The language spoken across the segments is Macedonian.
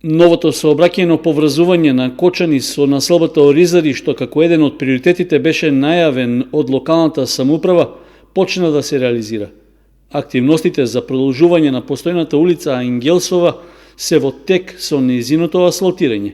Новото сообраќајно поврзување на Кочани со населбата Оризари, што како еден од приоритетите беше најавен од локалната самоуправа, почна да се реализира. Активностите за продолжување на постојната улица Ангелсова се во тек со нејзиното асфалтирање.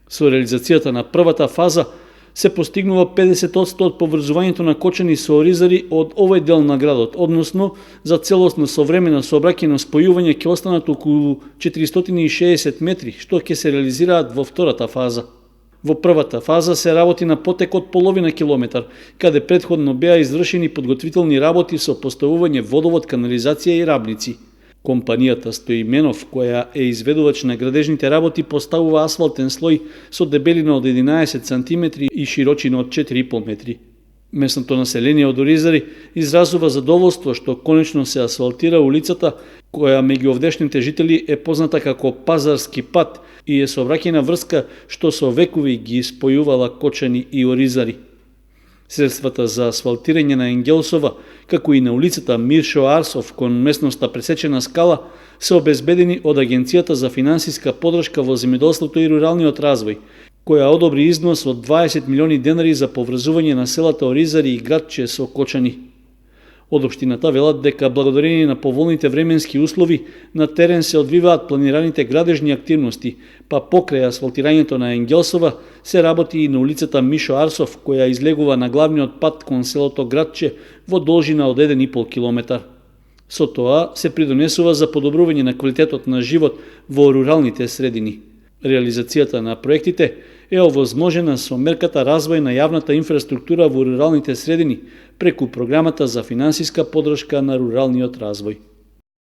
Со реализацијата на првата фаза се постигнува 50% од поврзувањето на Кочани со Оризари од овој дел на градот, односно за целосно современо сообраќајно спојување ќе останат околу 460 метри, што ќе се реализираат во втората фаза. Во првата фаза се работи на потек од половина километар, каде претходно беа извршени подготвителни работи со поставување водовод, канализација и рабници. Компанијата Стоименов, која е изведувач на градежните работи, поставува асфалтен слој со дебелина од 11 см и широчина од 4,5 метри. Местното население од Оризари изразува задоволство што конечно се асфалтира улицата, која меѓу овдешните жители е позната како Пазарски пат и е сообраќајна врска што со векови ги спојувала Кочани и Оризари. Средствата за асфалтирање на Ангелсова, како и на улицата Миршо Арсов кон местноста Пресечена скала, се обезбедени од Агенцијата за финансиска поддршка во земјоделството и руралниот развој, која одобри износ од 20 милиони денари за поврзување на селата Оризари и градче со Кочани. Од општината велат дека благодарение на поволните временски услови на терен се одвиваат планираните градежни активности, па покрај асфалтирањето на Ангелсова се работи и на улицата Мишо Арсов, која излегува на главниот пат кон селото Градче во должина од 1,5 километар. Со тоа се придонесува за подобрување на квалитетот на живот во руралните средини. Реализацијата на проектите е овозможена со мерката развој на јавната инфраструктура во руралните средини преку програмата за финансиска поддршка на руралниот развој.